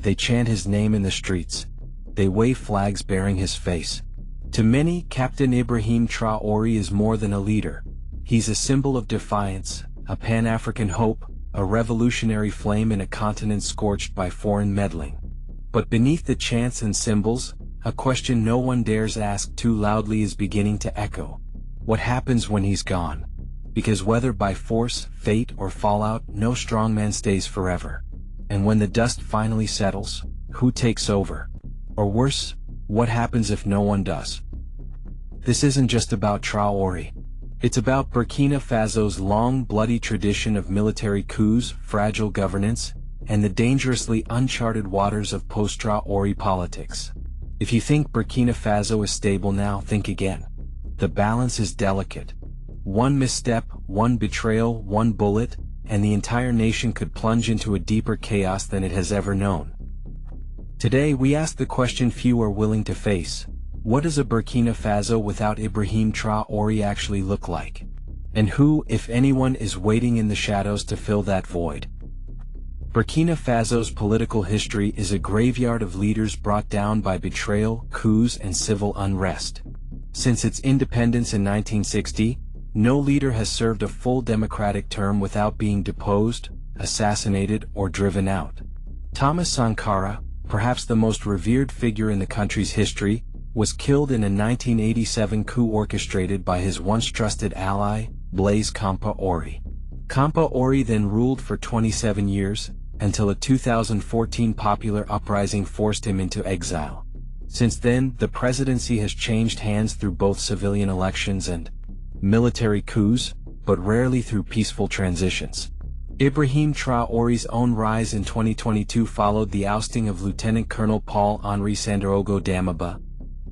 they chant his name in the streets. They wave flags bearing his face. To many, Captain Ibrahim Traoré is more than a leader. He's a symbol of defiance, a Pan-African hope, a revolutionary flame in a continent scorched by foreign meddling. But beneath the chants and symbols, a question no one dares ask too loudly is beginning to echo. What happens when he's gone? Because whether by force, fate, or fallout, no strongman stays forever. And when the dust finally settles, who takes over? Or worse, what happens if no one does? This isn't just about Traoré. It's about Burkina Faso's long, bloody tradition of military coups, fragile governance, and the dangerously uncharted waters of post-Traoré politics. If you think Burkina Faso is stable now, think again. The balance is delicate. One misstep, one betrayal, one bullet, and the entire nation could plunge into a deeper chaos than it has ever known. Today we ask the question few are willing to face. What does a Burkina Faso without Ibrahim Traoré actually look like? And who, if anyone, is waiting in the shadows to fill that void? Burkina Faso's political history is a graveyard of leaders brought down by betrayal, coups, and civil unrest. Since its independence in 1960, no leader has served a full democratic term without being deposed, assassinated, or driven out. Thomas Sankara, perhaps the most revered figure in the country's history, was killed in a 1987 coup orchestrated by his once trusted ally, Blaise Compaoré. Compaoré then ruled for 27 years, until a 2014 popular uprising forced him into exile. Since then, the presidency has changed hands through both civilian elections and military coups, but rarely through peaceful transitions. Ibrahim Traoré's own rise in 2022 followed the ousting of Lieutenant Colonel Paul-Henri Sandaogo Damiba,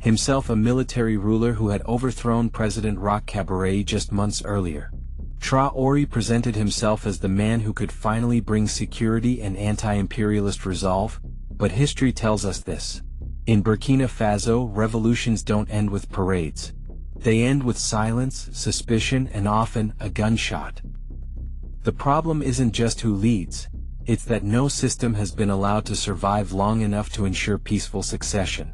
himself a military ruler who had overthrown President Roch Kabore just months earlier. Traoré presented himself as the man who could finally bring security and anti-imperialist resolve, but history tells us this. In Burkina Faso, revolutions don't end with parades. They end with silence, suspicion, and often a gunshot. The problem isn't just who leads, it's that no system has been allowed to survive long enough to ensure peaceful succession.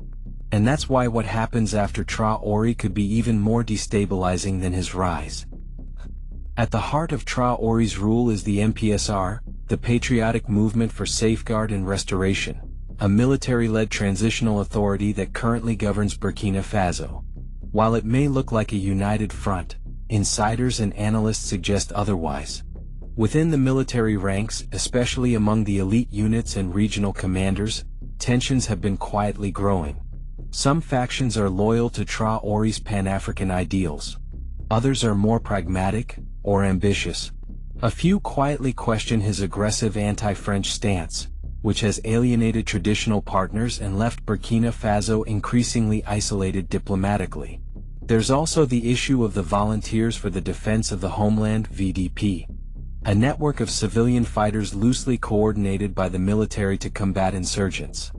And that's why what happens after Traoré could be even more destabilizing than his rise. At the heart of Traoré's rule is the MPSR, the Patriotic Movement for Safeguard and Restoration, a military-led transitional authority that currently governs Burkina Faso. While it may look like a united front, insiders and analysts suggest otherwise. Within the military ranks, especially among the elite units and regional commanders, tensions have been quietly growing. Some factions are loyal to Traoré's Pan-African ideals. Others are more pragmatic, or ambitious. A few quietly question his aggressive anti-French stance, which has alienated traditional partners and left Burkina Faso increasingly isolated diplomatically. There's also the issue of the Volunteers for the Defense of the Homeland (VDP), a network of civilian fighters loosely coordinated by the military to combat insurgents.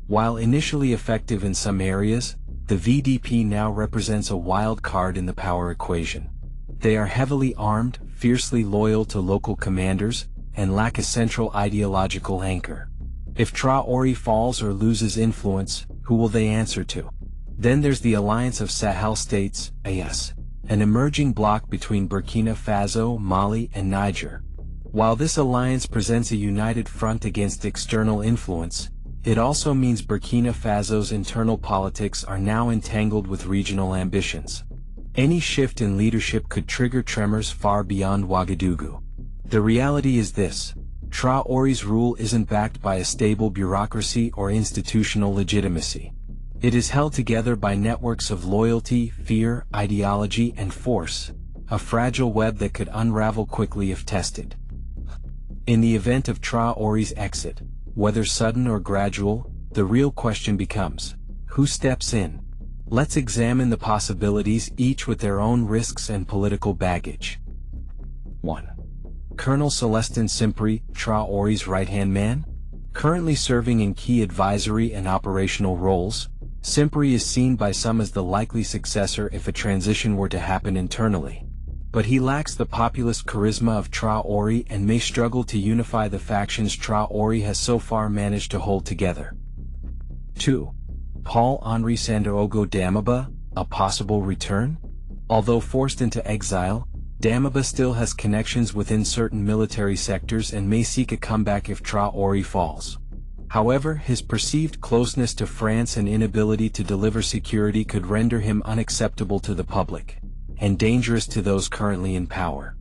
While initially effective in some areas, the VDP now represents a wild card in the power equation. They are heavily armed, fiercely loyal to local commanders, and lack a central ideological anchor. If Traoré falls or loses influence, who will they answer to? Then there's the Alliance of Sahel States, AS, an emerging bloc between Burkina Faso, Mali, and Niger. While this alliance presents a united front against external influence, it also means Burkina Faso's internal politics are now entangled with regional ambitions. Any shift in leadership could trigger tremors far beyond Ouagadougou. The reality is this: Traoré's rule isn't backed by a stable bureaucracy or institutional legitimacy. It is held together by networks of loyalty, fear, ideology, and force, a fragile web that could unravel quickly if tested. In the event of Traoré's exit, whether sudden or gradual, the real question becomes, who steps in? Let's examine the possibilities, each with their own risks and political baggage. 1. Colonel Celestin Simpri, Traoré's right-hand man? Currently serving in key advisory and operational roles, Simpri is seen by some as the likely successor if a transition were to happen internally. But he lacks the populist charisma of Traoré and may struggle to unify the factions Traoré has so far managed to hold together. 2. Paul-Henri Sandaogo Damiba, a possible return? Although forced into exile, Damiba still has connections within certain military sectors and may seek a comeback if Traoré falls. However, his perceived closeness to France and inability to deliver security could render him unacceptable to the public, and dangerous to those currently in power.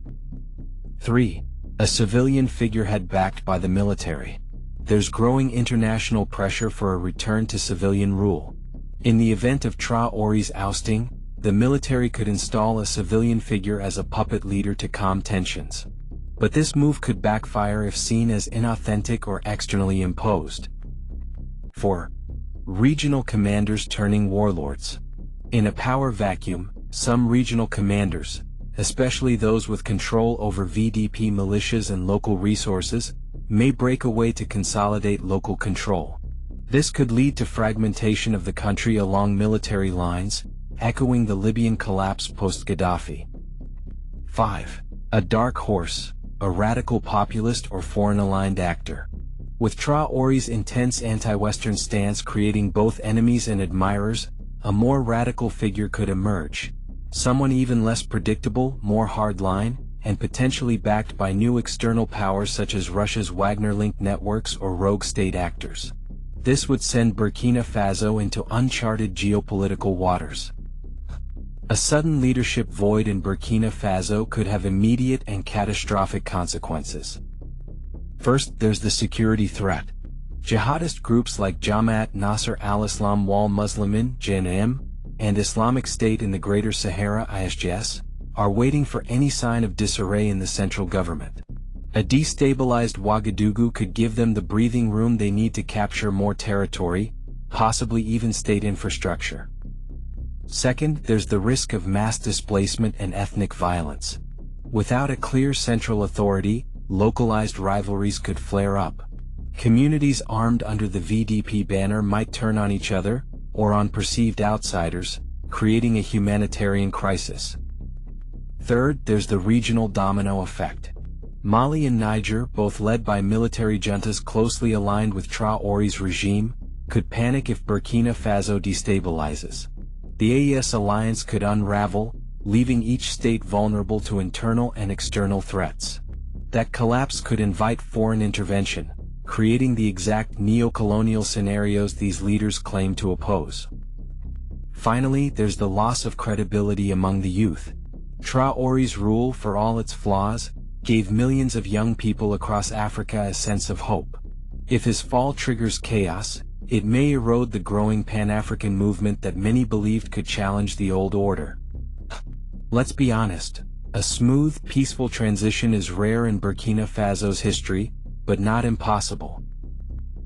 3. A civilian figurehead backed by the military. There's growing international pressure for a return to civilian rule. In the event of Traoré's ousting, the military could install a civilian figure as a puppet leader to calm tensions. But this move could backfire if seen as inauthentic or externally imposed. 4. Regional commanders turning warlords. In a power vacuum, some regional commanders, especially those with control over VDP militias and local resources, may break away to consolidate local control. This could lead to fragmentation of the country along military lines, echoing the Libyan collapse post-Gaddafi. 5. A dark horse, a radical populist or foreign-aligned actor. With Traoré's intense anti-Western stance creating both enemies and admirers, a more radical figure could emerge. Someone even less predictable, more hardline, and potentially backed by new external powers such as Russia's Wagner-linked networks or rogue state actors. This would send Burkina Faso into uncharted geopolitical waters. A sudden leadership void in Burkina Faso could have immediate and catastrophic consequences. First, there's the security threat. Jihadist groups like Jamaat Nasser al-Islam wal Muslimin (JNM) and Islamic State in the Greater Sahara (ISGS) are waiting for any sign of disarray in the central government. A destabilized Ouagadougou could give them the breathing room they need to capture more territory, possibly even state infrastructure. Second, there's the risk of mass displacement and ethnic violence. Without a clear central authority, localized rivalries could flare up. Communities armed under the VDP banner might turn on each other, or on perceived outsiders, creating a humanitarian crisis. Third, there's the regional domino effect. Mali and Niger, both led by military juntas closely aligned with Traoré's regime, could panic if Burkina Faso destabilizes. The AES alliance could unravel, leaving each state vulnerable to internal and external threats. That collapse could invite foreign intervention, creating the exact neo-colonial scenarios these leaders claim to oppose. Finally, there's the loss of credibility among the youth. Traoré's rule, for all its flaws, gave millions of young people across Africa a sense of hope. If his fall triggers chaos, it may erode the growing Pan-African movement that many believed could challenge the old order. Let's be honest, a smooth, peaceful transition is rare in Burkina Faso's history, but not impossible.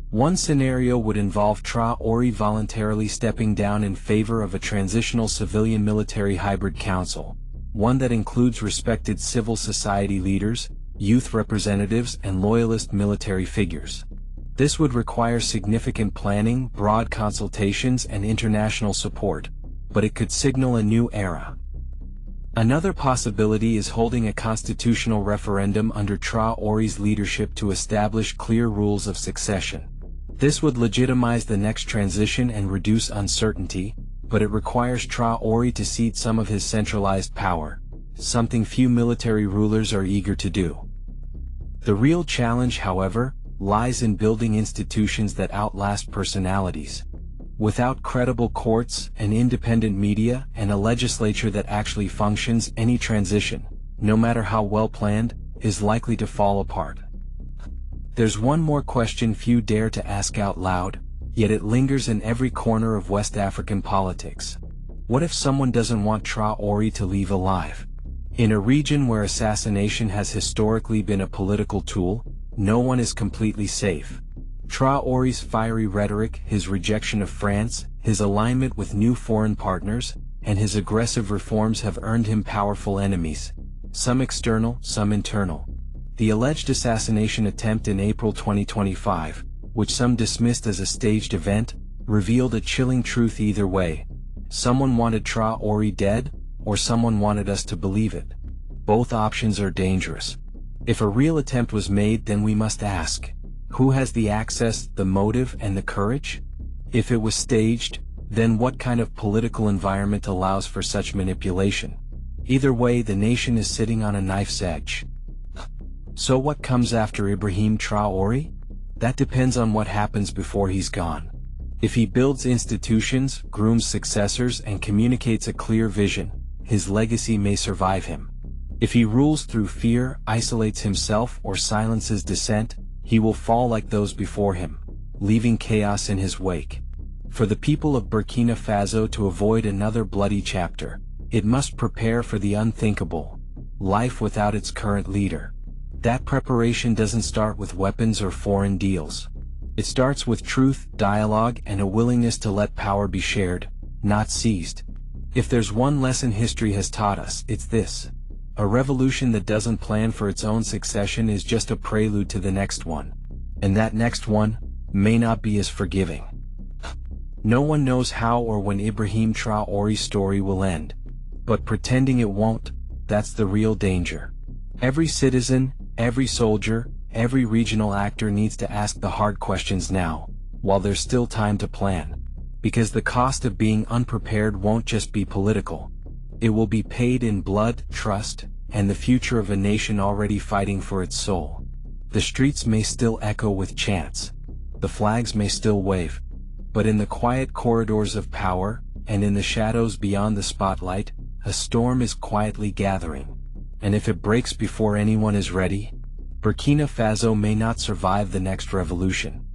One scenario would involve Traoré voluntarily stepping down in favor of a transitional civilian-military hybrid council, one that includes respected civil society leaders, youth representatives, and loyalist military figures. This would require significant planning, broad consultations, and international support, but it could signal a new era. Another possibility is holding a constitutional referendum under Traoré's leadership to establish clear rules of succession. This would legitimize the next transition and reduce uncertainty, but it requires Traoré to cede some of his centralized power, something few military rulers are eager to do. The real challenge, however, lies in building institutions that outlast personalities. Without credible courts, an independent media, and a legislature that actually functions, any transition, no matter how well planned, is likely to fall apart. There's one more question few dare to ask out loud, yet it lingers in every corner of West African politics. What if someone doesn't want Traoré to leave alive? In a region where assassination has historically been a political tool, no one is completely safe. Traoré's fiery rhetoric, his rejection of France, his alignment with new foreign partners, and his aggressive reforms have earned him powerful enemies, some external, some internal. The alleged assassination attempt in April 2025, which some dismissed as a staged event, revealed a chilling truth either way. Someone wanted Traoré dead, or someone wanted us to believe it. Both options are dangerous. If a real attempt was made, then we must ask, who has the access, the motive, and the courage? If it was staged, then what kind of political environment allows for such manipulation? Either way, the nation is sitting on a knife's edge. So what comes after Ibrahim Traoré? That depends on what happens before he's gone. If he builds institutions, grooms successors, and communicates a clear vision, his legacy may survive him. If he rules through fear, isolates himself, or silences dissent, he will fall like those before him, leaving chaos in his wake. For the people of Burkina Faso to avoid another bloody chapter, it must prepare for the unthinkable, life without its current leader. That preparation doesn't start with weapons or foreign deals. It starts with truth, dialogue, and a willingness to let power be shared, not seized. If there's one lesson history has taught us, it's this. A revolution that doesn't plan for its own succession is just a prelude to the next one. And that next one may not be as forgiving. No one knows how or when Ibrahim Traoré's story will end. But pretending it won't, that's the real danger. Every citizen, every soldier, every regional actor needs to ask the hard questions now, while there's still time to plan. Because the cost of being unprepared won't just be political. It will be paid in blood, trust, and the future of a nation already fighting for its soul. The streets may still echo with chants. The flags may still wave. But in the quiet corridors of power, and in the shadows beyond the spotlight, a storm is quietly gathering. And if it breaks before anyone is ready, Burkina Faso may not survive the next revolution.